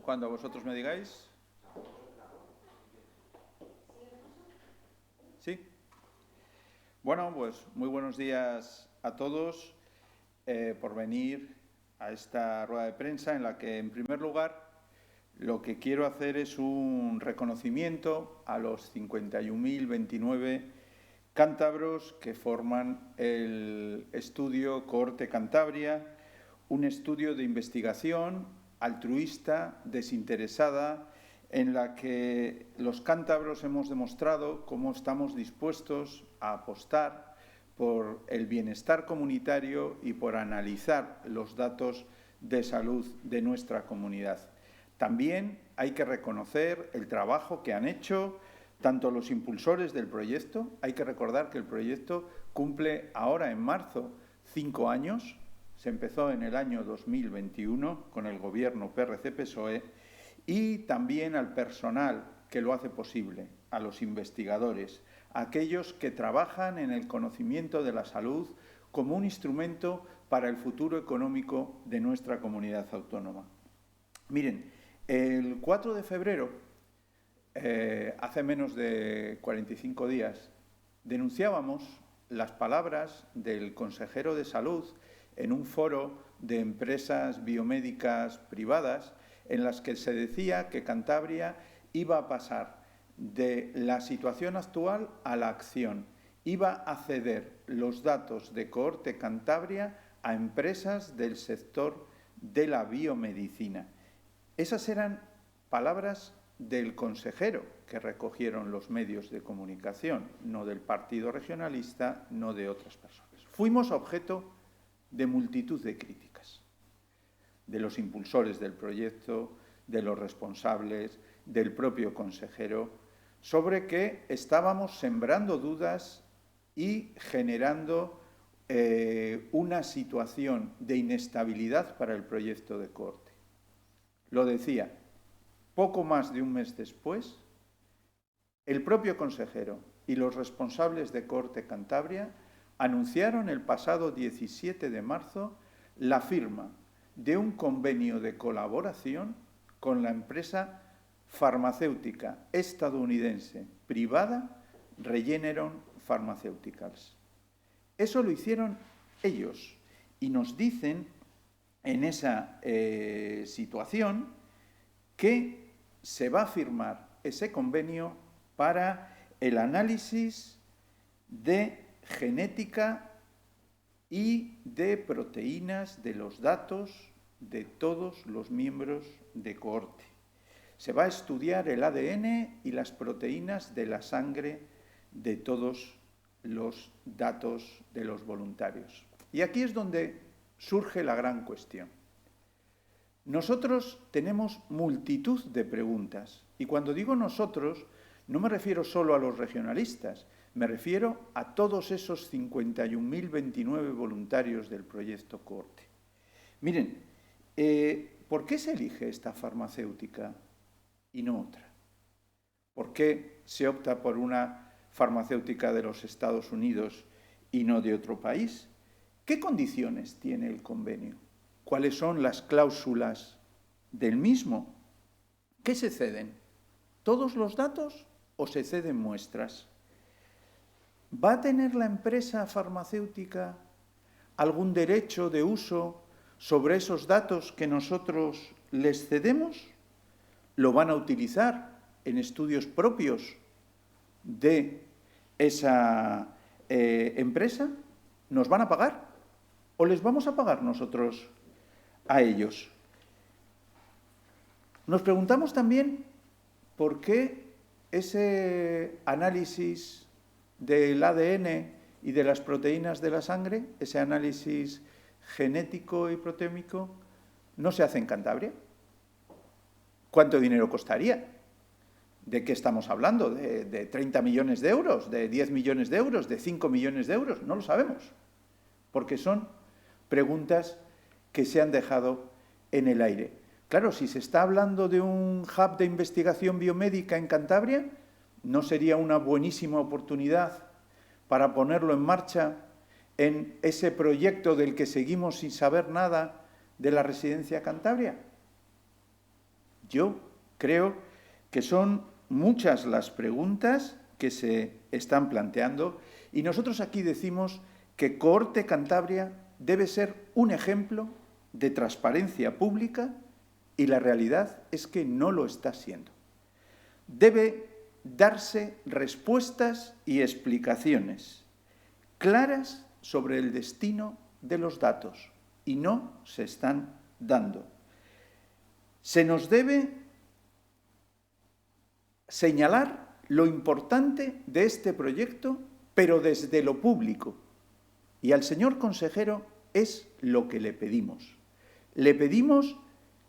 Cuando vosotros me digáis. ¿Sí? Bueno, pues muy buenos días a todos por venir a esta rueda de prensa en la que, en primer lugar, lo que quiero hacer es un reconocimiento a los 51.029 cántabros que forman el estudio Cohorte Cantabria, un estudio de investigación altruista, desinteresada, en la que los cántabros hemos demostrado cómo estamos dispuestos a apostar por el bienestar comunitario y por analizar los datos de salud de nuestra comunidad. También hay que reconocer el trabajo que han hecho tanto los impulsores del proyecto. Hay que recordar que el proyecto cumple ahora en marzo 5 años. Se empezó en el año 2021 con el gobierno PRC-PSOE, y también al personal que lo hace posible, a los investigadores, a aquellos que trabajan en el conocimiento de la salud como un instrumento para el futuro económico de nuestra comunidad autónoma. Miren, el 4 de febrero, hace menos de 45 días, denunciábamos las palabras del consejero de Salud en un foro de empresas biomédicas privadas en las que se decía que Cantabria iba a pasar de la situación actual a la acción, iba a ceder los datos de Cohorte Cantabria a empresas del sector de la biomedicina. Esas eran palabras del consejero que recogieron los medios de comunicación, no del partido regionalista, no de otras personas. Fuimos objeto de multitud de críticas, de los impulsores del proyecto, de los responsables, del propio consejero, sobre que estábamos sembrando dudas y generando una situación de inestabilidad para el proyecto de Cohorte. Lo decía, poco más de un mes después, el propio consejero y los responsables de Cohorte Cantabria anunciaron el pasado 17 de marzo la firma de un convenio de colaboración con la empresa farmacéutica estadounidense privada Regeneron Pharmaceuticals. Eso lo hicieron ellos y nos dicen en esa situación que se va a firmar ese convenio para el análisis de genética y de proteínas de los datos de todos los miembros de Cohorte. Se va a estudiar el ADN y las proteínas de la sangre de todos los datos de los voluntarios. Y aquí es donde surge la gran cuestión. Nosotros tenemos multitud de preguntas, y cuando digo nosotros, no me refiero solo a los regionalistas, me refiero a todos esos 51.029 voluntarios del proyecto Cohorte. Miren, ¿por qué se elige esta farmacéutica y no otra? ¿Por qué se opta por una farmacéutica de los Estados Unidos y no de otro país? ¿Qué condiciones tiene el convenio? ¿Cuáles son las cláusulas del mismo? ¿Qué se ceden? ¿Todos los datos o se ceden muestras? ¿Va a tener la empresa farmacéutica algún derecho de uso sobre esos datos que nosotros les cedemos? ¿Lo van a utilizar en estudios propios de esa empresa? ¿Nos van a pagar? ¿O les vamos a pagar nosotros a ellos? Nos preguntamos también por qué ese análisis del ADN y de las proteínas de la sangre, ese análisis genético y proteómico, no se hace en Cantabria. ¿Cuánto dinero costaría? ¿De qué estamos hablando? ¿De 30 millones de euros? ¿De 10 millones de euros? ¿De 5 millones de euros? No lo sabemos, porque son preguntas que se han dejado en el aire. Claro, si se está hablando de un hub de investigación biomédica en Cantabria, ¿no sería una buenísima oportunidad para ponerlo en marcha en ese proyecto del que seguimos sin saber nada de la Residencia Cantabria? Yo creo que son muchas las preguntas que se están planteando y nosotros aquí decimos que Cohorte Cantabria debe ser un ejemplo de transparencia pública y la realidad es que no lo está siendo. Debe darse respuestas y explicaciones claras sobre el destino de los datos y no se están dando. Se nos debe señalar lo importante de este proyecto, pero desde lo público. Y al señor consejero es lo que le pedimos. Le pedimos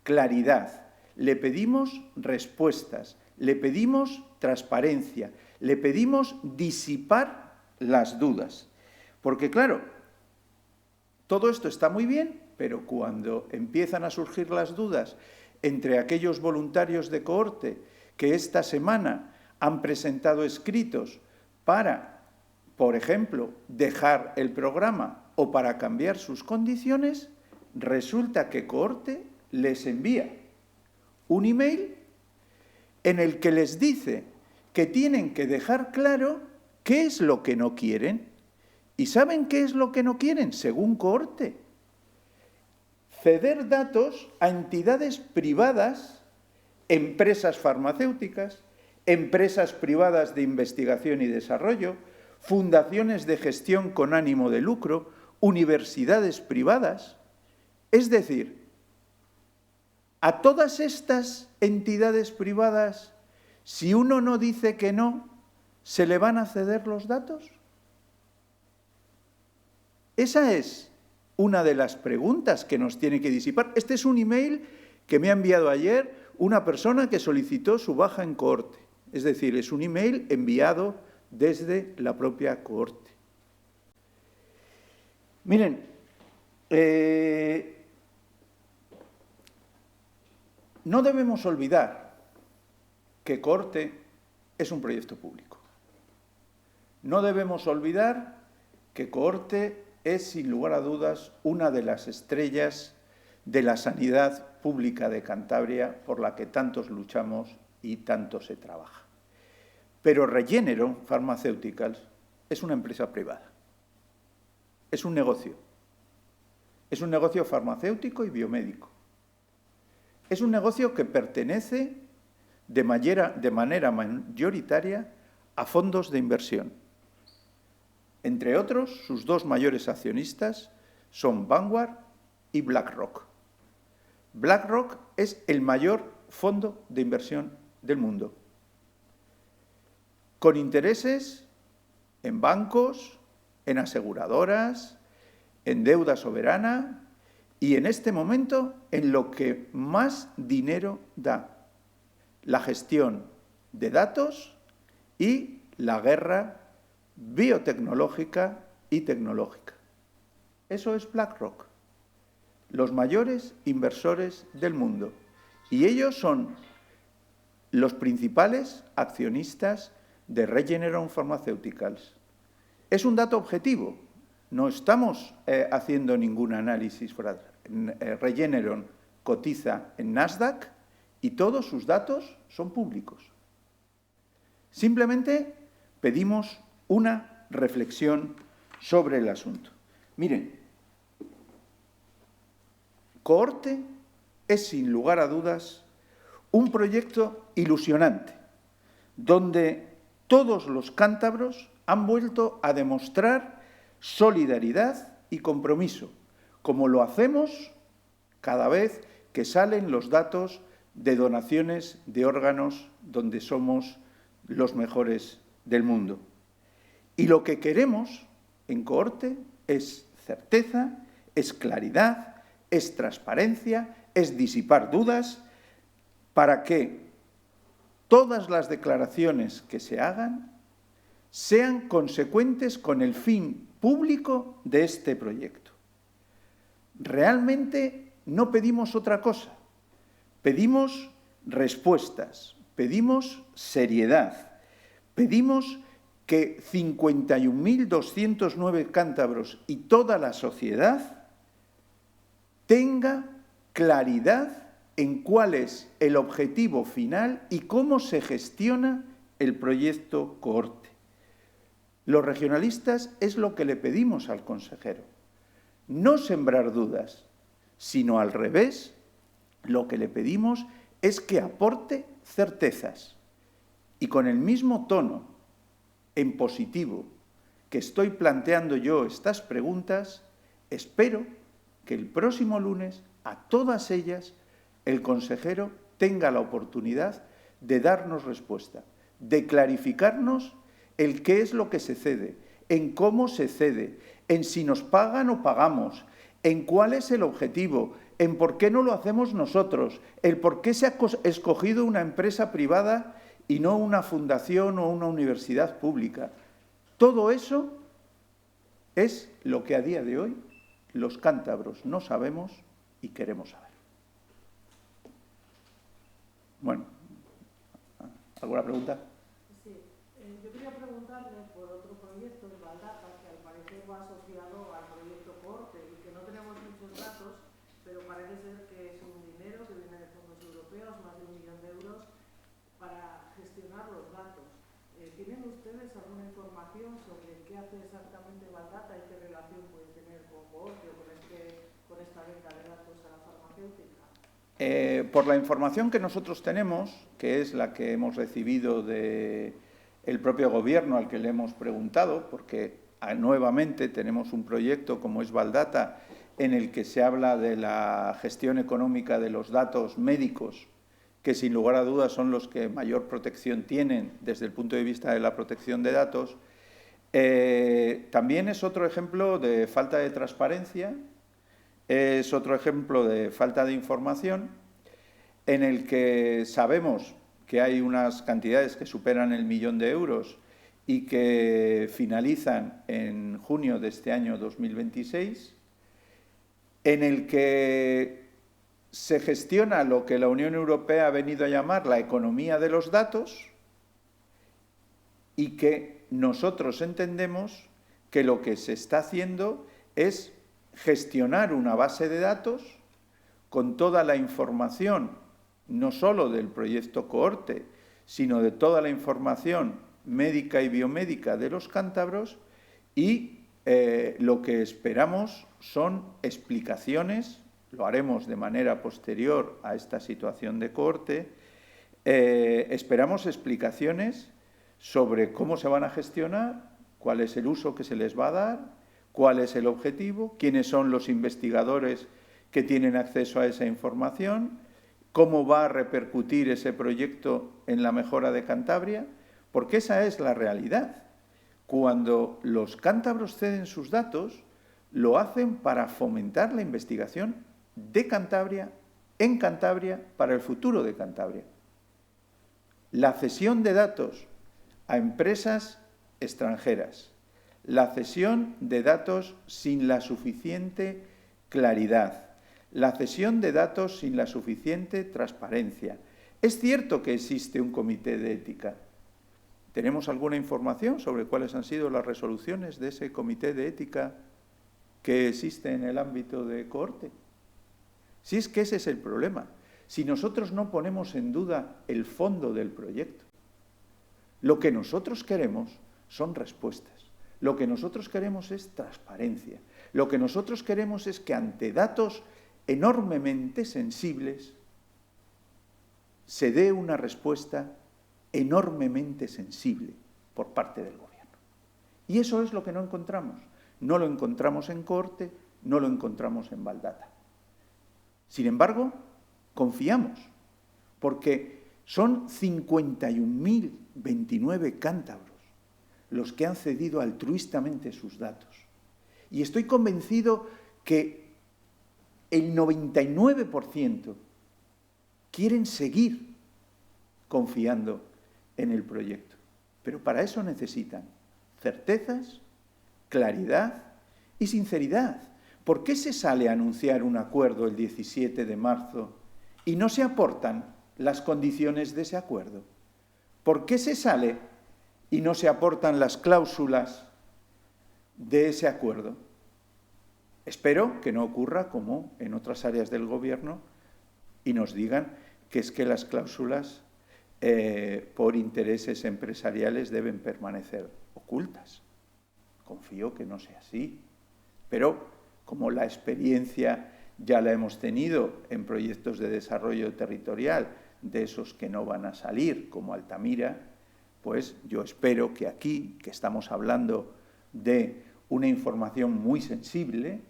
claridad, le pedimos respuestas, le pedimos transparencia, le pedimos disipar las dudas. Porque claro, todo esto está muy bien, pero cuando empiezan a surgir las dudas entre aquellos voluntarios de Cohorte que esta semana han presentado escritos para, por ejemplo, dejar el programa o para cambiar sus condiciones, resulta que Cohorte les envía un email en el que les dice que tienen que dejar claro qué es lo que no quieren. ¿Y saben qué es lo que no quieren, según Cohorte? Ceder datos a entidades privadas, empresas farmacéuticas, empresas privadas de investigación y desarrollo, fundaciones de gestión con ánimo de lucro, universidades privadas. Es decir, a todas estas entidades privadas, si uno no dice que no, ¿se le van a ceder los datos? Esa es una de las preguntas que nos tiene que disipar. Este es un email que me ha enviado ayer una persona que solicitó su baja en Cohorte. Es decir, es un email enviado desde la propia Cohorte. Miren, no debemos olvidar que Cohorte es un proyecto público. No debemos olvidar que Cohorte es, sin lugar a dudas, una de las estrellas de la sanidad pública de Cantabria por la que tantos luchamos y tanto se trabaja. Pero Regeneron Pharmaceuticals es una empresa privada. Es un negocio. Es un negocio farmacéutico y biomédico. Es un negocio que pertenece de manera mayoritaria a fondos de inversión. Entre otros, sus dos mayores accionistas son Vanguard y BlackRock. BlackRock es el mayor fondo de inversión del mundo, con intereses en bancos, en aseguradoras, en deuda soberana y en este momento en lo que más dinero da, la gestión de datos y la guerra biotecnológica y tecnológica. Eso es BlackRock, los mayores inversores del mundo. Y ellos son los principales accionistas de Regeneron Pharmaceuticals. Es un dato objetivo. No estamos haciendo ningún análisis. Regeneron cotiza en Nasdaq y todos sus datos son públicos. Simplemente pedimos una reflexión sobre el asunto. Miren, Cohorte es, sin lugar a dudas, un proyecto ilusionante, donde todos los cántabros han vuelto a demostrar solidaridad y compromiso, como lo hacemos cada vez que salen los datos de donaciones de órganos donde somos los mejores del mundo. Y lo que queremos en Cohorte es certeza, es claridad, es transparencia, es disipar dudas para que todas las declaraciones que se hagan sean consecuentes con el fin público de este proyecto. Realmente no pedimos otra cosa, pedimos respuestas, pedimos seriedad, pedimos que 51.209 cántabros y toda la sociedad tenga claridad en cuál es el objetivo final y cómo se gestiona el proyecto Cohorte. Los regionalistas es lo que le pedimos al consejero. No sembrar dudas, sino al revés, lo que le pedimos es que aporte certezas. Y con el mismo tono, en positivo, que estoy planteando yo estas preguntas, espero que el próximo lunes, a todas ellas, el consejero tenga la oportunidad de darnos respuesta, de clarificarnos el qué es lo que se cede, en cómo se cede, en si nos pagan o pagamos, en cuál es el objetivo, en por qué no lo hacemos nosotros, el por qué se ha escogido una empresa privada y no una fundación o una universidad pública. Todo eso es lo que a día de hoy los cántabros no sabemos y queremos saber. Bueno, ¿alguna pregunta? Sí, yo quería preguntarle por otro proyecto de Valdata que al parecer va asociado al proyecto Cohorte y que no tenemos muchos datos, pero parece ser que es un dinero que viene de fondos europeos, más de 1 millón de euros, para gestionar los datos. ¿Tienen ustedes alguna información sobre qué hace exactamente Valdata y qué relación puede tener con Cohorte o con esta venta de datos a la farmacéutica? Por la información que nosotros tenemos, que es la que hemos recibido del propio Gobierno al que le hemos preguntado, porque nuevamente tenemos un proyecto como es Valdata, en el que se habla de la gestión económica de los datos médicos, que sin lugar a dudas son los que mayor protección tienen desde el punto de vista de la protección de datos. También es otro ejemplo de falta de transparencia, es otro ejemplo de falta de información, en el que sabemos que hay unas cantidades que superan el 1 millón de euros y que finalizan en junio de este año 2026, en el que se gestiona lo que la Unión Europea ha venido a llamar la economía de los datos y que nosotros entendemos que lo que se está haciendo es gestionar una base de datos con toda la información, no solo del proyecto Cohorte, sino de toda la información médica y biomédica de los cántabros y lo que esperamos son explicaciones, lo haremos de manera posterior a esta situación de Cohorte, esperamos explicaciones sobre cómo se van a gestionar, cuál es el uso que se les va a dar, cuál es el objetivo, quiénes son los investigadores que tienen acceso a esa información, cómo va a repercutir ese proyecto en la mejora de Cantabria, porque esa es la realidad. Cuando los cántabros ceden sus datos, lo hacen para fomentar la investigación de Cantabria, en Cantabria, para el futuro de Cantabria. La cesión de datos a empresas extranjeras, la cesión de datos sin la suficiente claridad, la cesión de datos sin la suficiente transparencia. Es cierto que existe un comité de ética. ¿Tenemos alguna información sobre cuáles han sido las resoluciones de ese comité de ética que existe en el ámbito de Cohorte? Si es que ese es el problema. Si nosotros no ponemos en duda el fondo del proyecto, lo que nosotros queremos son respuestas. Lo que nosotros queremos es transparencia. Lo que nosotros queremos es que ante datos enormemente sensibles se dé una respuesta enormemente sensible por parte del Gobierno. Y eso es lo que no encontramos. No lo encontramos en Cohorte, no lo encontramos en Valdata. Sin embargo, confiamos, porque son 51.029 cántabros los que han cedido altruistamente sus datos. Y estoy convencido que el 99% quieren seguir confiando en el proyecto. Pero para eso necesitan certezas, claridad y sinceridad. ¿Por qué se sale a anunciar un acuerdo el 17 de marzo y no se aportan las condiciones de ese acuerdo? ¿Por qué se sale y no se aportan las cláusulas de ese acuerdo? Espero que no ocurra como en otras áreas del Gobierno, y nos digan que es que las cláusulas por intereses empresariales deben permanecer ocultas. Confío que no sea así, pero como la experiencia ya la hemos tenido en proyectos de desarrollo territorial, de esos que no van a salir, como Altamira, pues yo espero que aquí, que estamos hablando de una información muy sensible,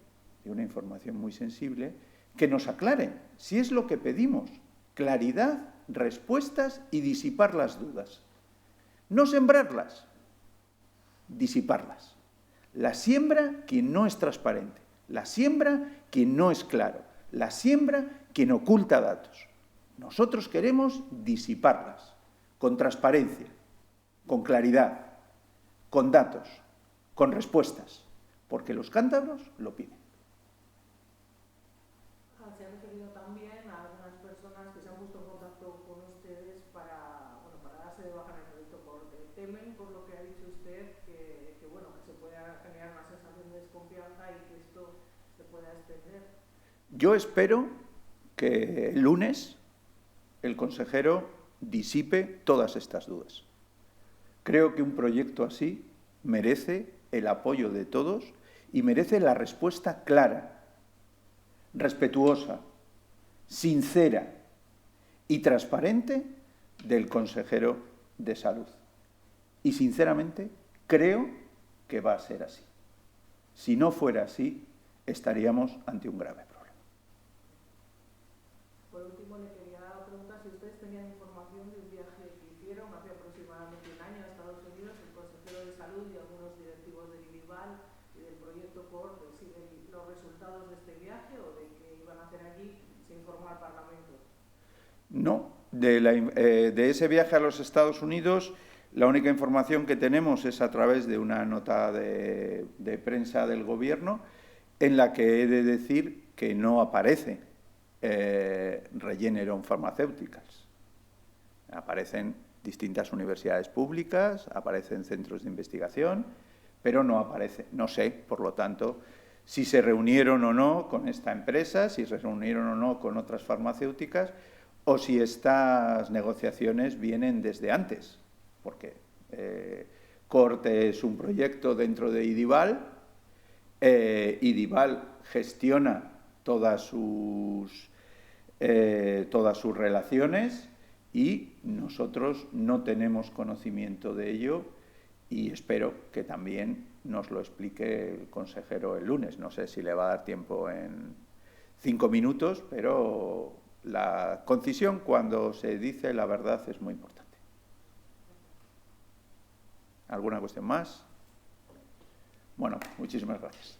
que nos aclaren si es lo que pedimos: claridad, respuestas y disipar las dudas. No sembrarlas, disiparlas. La siembra quien no es transparente, la siembra quien no es claro, la siembra quien oculta datos. Nosotros queremos disiparlas, con transparencia, con claridad, con datos, con respuestas, porque los cántabros lo piden. Se ha referido también a algunas personas que se han puesto en contacto con ustedes para darse de baja en el proyecto corte. ¿Temen, por lo que ha dicho usted, que se pueda generar una sensación de desconfianza y que esto se pueda extender? Yo espero que el lunes el consejero disipe todas estas dudas. Creo que un proyecto así merece el apoyo de todos y merece la respuesta clara, respetuosa, sincera y transparente del consejero de Salud. Y sinceramente creo que va a ser así. Si no fuera así, estaríamos ante un grave problema. Por último, le quería preguntar si ustedes tenían información de un viaje que hicieron hace aproximadamente un año a Estados Unidos, el consejero de Salud y algunos directivos de Idival y del proyecto CORTE, si de los resultados de este viaje o de qué iban a hacer allí se informó al Parlamento. No, de ese viaje a los Estados Unidos, la única información que tenemos es a través de una nota de prensa del Gobierno, en la que he de decir que no aparece Regeneron Pharmaceuticals. Aparecen distintas universidades públicas, aparecen centros de investigación, pero no aparece, no sé, por lo tanto, si se reunieron o no con esta empresa, si se reunieron o no con otras farmacéuticas, o si estas negociaciones vienen desde antes, porque CORTE es un proyecto dentro de Idival, Idival gestiona todas sus relaciones y nosotros no tenemos conocimiento de ello y espero que también nos lo explique el consejero el lunes. No sé si le va a dar tiempo en 5 minutos, pero la concisión cuando se dice la verdad es muy importante. ¿Alguna cuestión más? Bueno, muchísimas gracias.